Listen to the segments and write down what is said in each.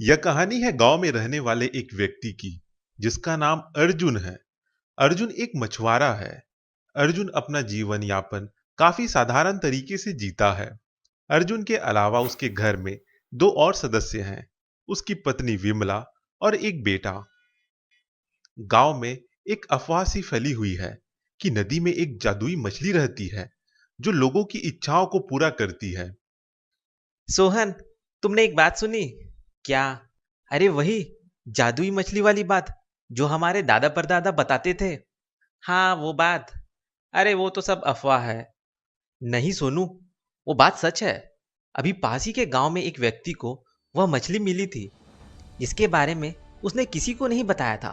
यह कहानी है गांव में रहने वाले एक व्यक्ति की जिसका नाम अर्जुन है। अर्जुन एक मछुआरा है। अर्जुन अपना जीवन यापन काफी साधारण तरीके से जीता है। अर्जुन के अलावा उसके घर में दो और सदस्य हैं, उसकी पत्नी विमला और एक बेटा। गांव में एक अफवाह सी फैली हुई है कि नदी में एक जादुई मछली रहती है जो लोगों की इच्छाओं को पूरा करती है। सोहन, तुमने एक बात सुनी क्या? अरे वही जादुई मछली वाली बात जो हमारे दादा परदादा बताते थे। हाँ, वो बात। अरे वो तो सब अफवाह है। नहीं सोनू, वो बात सच है। अभी पास ही के गांव में एक व्यक्ति को वह मछली मिली थी जिसके बारे में उसने किसी को नहीं बताया था।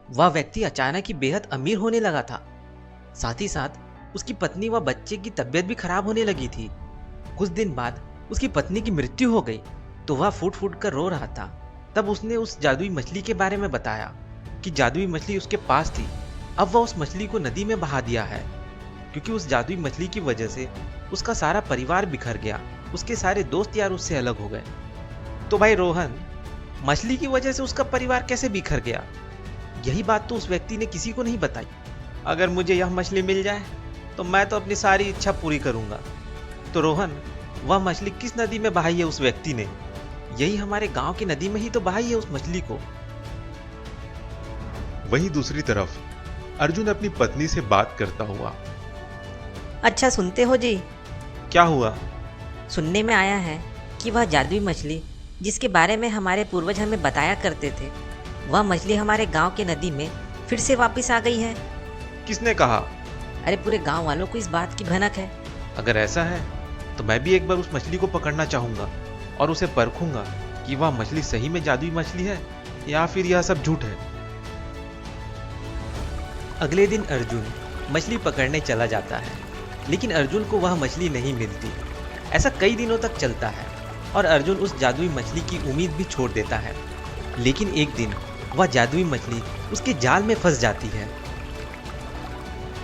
वह व्यक्ति अचानक ही बेहद अमीर होने लगा था। साथ ही साथ उसकी पत्नी व बच्चे की तबीयत भी खराब होने लगी थी। कुछ दिन बाद उसकी पत्नी की मृत्यु हो गई तो वह फूट फूट कर रो रहा था। तब उसने उस जादुई मछली के बारे में बताया कि जादुई मछली उसके पास थी। अब वह उस मछली को नदी में बहा दिया है क्योंकि उस जादुई मछली की वजह से उसका सारा परिवार बिखर गया। उसके सारे दोस्त यार उससे अलग हो गए। तो भाई रोहन, मछली की वजह से उसका परिवार कैसे बिखर गया? यही बात तो उस व्यक्ति ने किसी को नहीं बताई। अगर मुझे यह मछली मिल जाए तो मैं तो अपनी सारी इच्छा पूरी करूंगा। तो रोहन, वह मछली किस नदी में बहाई है उस व्यक्ति ने? यही हमारे गांव की नदी में ही तो बहाई है उस मछली को। वहीं दूसरी तरफ अर्जुन अपनी पत्नी से बात करता हुआ। अच्छा सुनते हो जी? क्या हुआ? सुनने में आया है कि वह जादुई मछली जिसके बारे में हमारे पूर्वज हमें बताया करते थे, वह मछली हमारे गांव के नदी में फिर से वापस आ गई है। किसने कहा? अरे पूरे गांव वालों को इस बात की भनक है। अगर ऐसा है तो मैं भी एक बार उस मछली को पकड़ना चाहूंगा और उसे परखूंगा कि वह मछली सही में जादुई मछली है या फिर यह सब झूठ है। अगले दिन अर्जुन मछली पकड़ने चला जाता है, लेकिन अर्जुन को वह मछली नहीं मिलती। ऐसा कई दिनों तक चलता है और अर्जुन उस जादुई मछली की उम्मीद भी छोड़ देता है। लेकिन एक दिन वह जादुई मछली उसके जाल में फंस जाती है।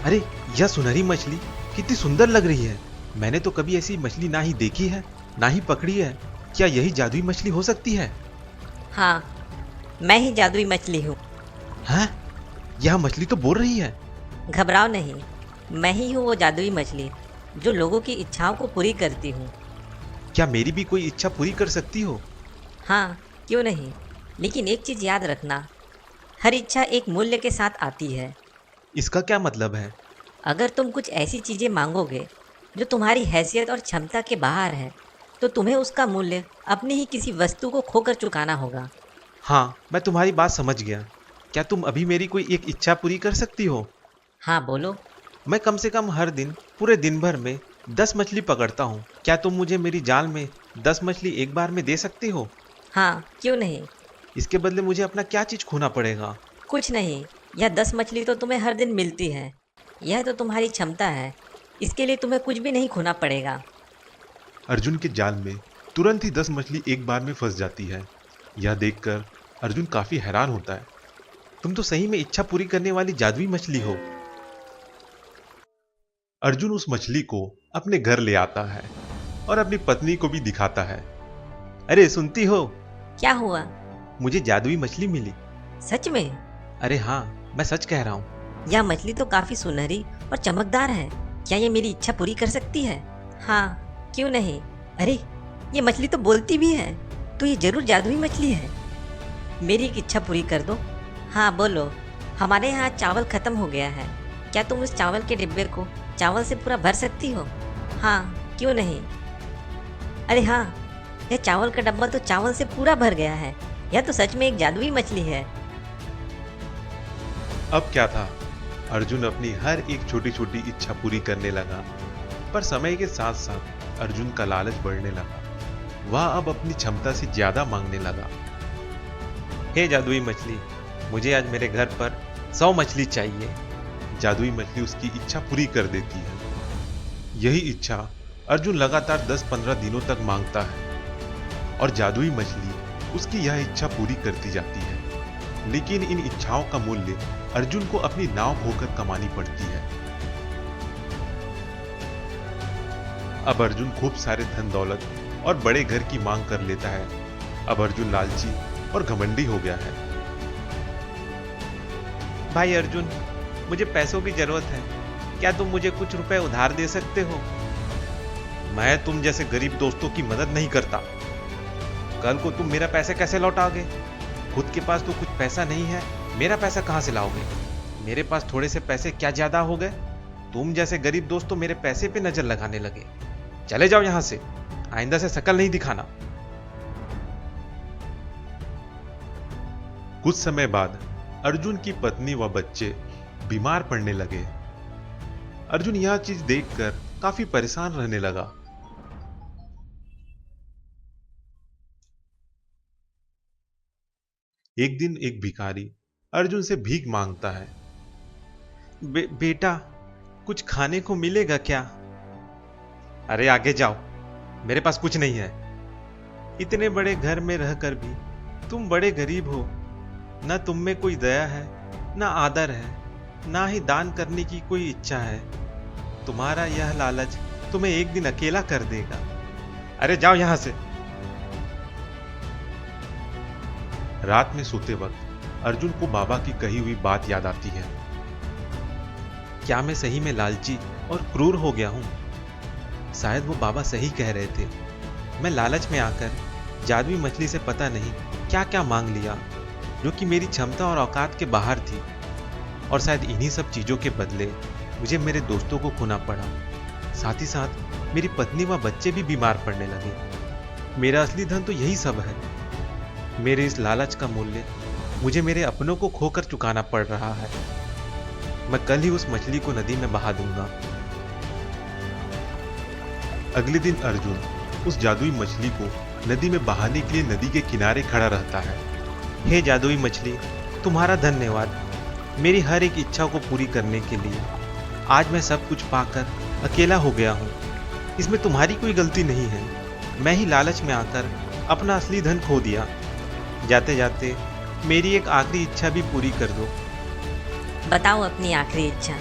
अरे यह सुनहरी मछली कितनी सुंदर लग रही है। मैंने तो कभी ऐसी मछली ना ही देखी है ना ही पकड़ी है। क्या यही जादुई मछली हो सकती है? हाँ, मैं ही जादुई मछली हूँ। हैं? यह मछली तो बोल रही है। घबराओ नहीं, मैं ही हूँ वो जादुई मछली जो लोगों की इच्छाओं को पूरी करती हूँ। क्या मेरी भी कोई इच्छा पूरी कर सकती हो? हाँ, क्यों नहीं। लेकिन एक चीज़ याद रखना, हर इच्छा एक मूल्य के साथ आती है। इसका क्या मतलब है? अगर तुम कुछ ऐसी चीज़ें मांगोगे जो तुम्हारी हैसियत और क्षमता के बाहर है तो तुम्हें उसका मूल्य अपनी ही किसी वस्तु को खोकर चुकाना होगा। हाँ, मैं तुम्हारी बात समझ गया। क्या तुम अभी मेरी कोई एक इच्छा पूरी कर सकती हो? हाँ बोलो। मैं कम से कम हर दिन पूरे दिन भर में 10 मछली पकड़ता हूँ। क्या तुम मुझे मेरी जाल में 10 मछली एक बार में दे सकती हो? हाँ, क्यों नहीं। इसके बदले मुझे अपना क्या चीज़ खोना पड़ेगा? कुछ नहीं, यह 10 मछली तो तुम्हें हर दिन मिलती है। यह तो तुम्हारी क्षमता है, इसके लिए तुम्हें कुछ भी नहीं खोना पड़ेगा। अर्जुन के जाल में तुरंत ही 10 मछली एक बार में फंस जाती है। यह देखकर अर्जुन काफी हैरान होता है। तुम तो सही में इच्छा पूरी करने वाली जादुई मछली हो। अर्जुन उस मछली को अपने घर ले आता है और अपनी पत्नी को भी दिखाता है। अरे सुनती हो? क्या हुआ? मुझे जादुई मछली मिली। सच में? अरे हाँ, मैं सच कह रहा हूँ। यह मछली तो काफ़ी सुनहरी और चमकदार है। क्या ये मेरी इच्छा पूरी कर सकती है? हाँ, क्यों नहीं। अरे ये मछली तो बोलती भी है, तो ये जरूर जादुई मछली है। मेरी एक इच्छा पूरी कर दो। हाँ बोलो। हमारे यहाँ चावल ख़त्म हो गया है, क्या तुम उस चावल के डिब्बे को चावल से पूरा भर सकती हो? हाँ, क्यों नहीं। अरे हाँ, यह चावल का डब्बा तो चावल से पूरा भर गया है। यह तो सच में एक जादुई मछली है। अब क्या था, अर्जुन अपनी हर एक छोटी छोटी इच्छा पूरी करने लगा। पर समय के साथ साथ अर्जुन का लालच बढ़ने लगा। वह अब अपनी क्षमता से ज्यादा मांगने लगा। हे जादुई मछली, मुझे आज मेरे घर पर 100 मछली चाहिए। जादुई मछली उसकी इच्छा पूरी कर देती है। यही इच्छा अर्जुन लगातार 10-15 दिनों तक मांगता है और जादुई मछली उसकी यह इच्छा पूरी करती जाती है। लेकिन इन इच्छाओं का मूल्य अर्जुन को अपनी नाव खोकर कमानी पड़ती है। अब अर्जुन खूब सारे धन दौलत और बड़े घर की मांग कर लेता है अब अर्जुन लालची और घमंडी हो गया है। भाई अर्जुन, मुझे पैसों की जरूरत है, क्या तुम मुझे कुछ रुपए उधार दे सकते हो? मैं तुम जैसे गरीब दोस्तों की मदद नहीं करता। कल को तुम मेरा पैसे कैसे लौटाओगे? खुद के पास तो कुछ पैसा नहीं है, मेरा पैसा कहां से लाओगे? मेरे पास थोड़े से पैसे क्या ज्यादा हो गए? तुम जैसे गरीब दोस्त तो मेरे पैसे पे नजर लगाने लगे। चले जाओ यहां से, आइंदा से शकल नहीं दिखाना। कुछ समय बाद अर्जुन की पत्नी व बच्चे बीमार पड़ने लगे। अर्जुन यह चीज देखकर काफी परेशान रहने लगा। एक दिन एक भिखारी अर्जुन से भीख मांगता है। बेटा, कुछ खाने को मिलेगा क्या? अरे आगे जाओ, मेरे पास कुछ नहीं है। इतने बड़े घर में रहकर भी तुम बड़े गरीब हो। न तुम में कोई दया है, न आदर है, ना ही दान करने की कोई इच्छा है। तुम्हारा यह लालच तुम्हें एक दिन अकेला कर देगा। अरे जाओ यहां से। रात में सोते वक्त अर्जुन को बाबा की कही हुई बात याद आती है। क्या मैं सही में लालची और क्रूर हो गया हूं? शायद वो बाबा सही कह रहे थे। मैं लालच में आकर जादुई मछली से पता नहीं क्या क्या मांग लिया, जो कि मेरी क्षमता और औकात के बाहर थी। और शायद इन्हीं सब चीजों के बदले मुझे मेरे दोस्तों को खोना पड़ा। साथ ही साथ मेरी पत्नी व बच्चे भी बीमार पड़ने लगे। मेरा असली धन तो यही सब है। मेरे इस लालच का मूल्य मुझे मेरे अपनों को खोकर चुकाना पड़ रहा है। मैं कल ही उस मछली को नदी में बहा दूंगा। अगले दिन अर्जुन उस जादुई मछली को नदी में बहाने के लिए नदी के किनारे खड़ा रहता है। हे जादुई मछली, तुम्हारा धन्यवाद मेरी हर एक इच्छा को पूरी करने के लिए। आज मैं सब कुछ पाकर अकेला हो गया हूँ। इसमें तुम्हारी कोई गलती नहीं है। मैं ही लालच में आकर अपना असली धन खो दिया। जाते जाते मेरी एक आखिरी इच्छा भी पूरी कर दो। बताओ अपनी आखिरी इच्छा।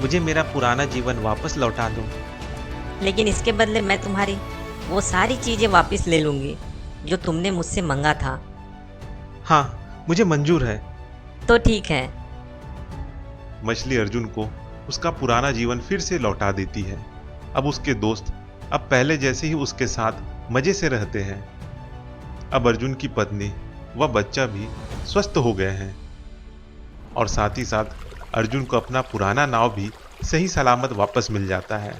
मुझे मेरा पुराना जीवन वापस लौटा दो। लेकिन इसके बदले मैं तुम्हारी वो सारी चीजें वापस ले लूंगी जो तुमने मुझसे मांगा था। हाँ, मुझे मंजूर है। तो ठीक है। मछली अर्जुन को उसका पुराना जीवन फिर से लौटा देती है। अब उसके दोस्त अब पहले जैसे ही उसके साथ मजे से रहते हैं। अब अर्जुन की पत्नी व बच्चा भी स्वस्थ हो गए हैं और साथ ही साथ अर्जुन को अपना पुराना नाव भी सही सलामत वापस मिल जाता है।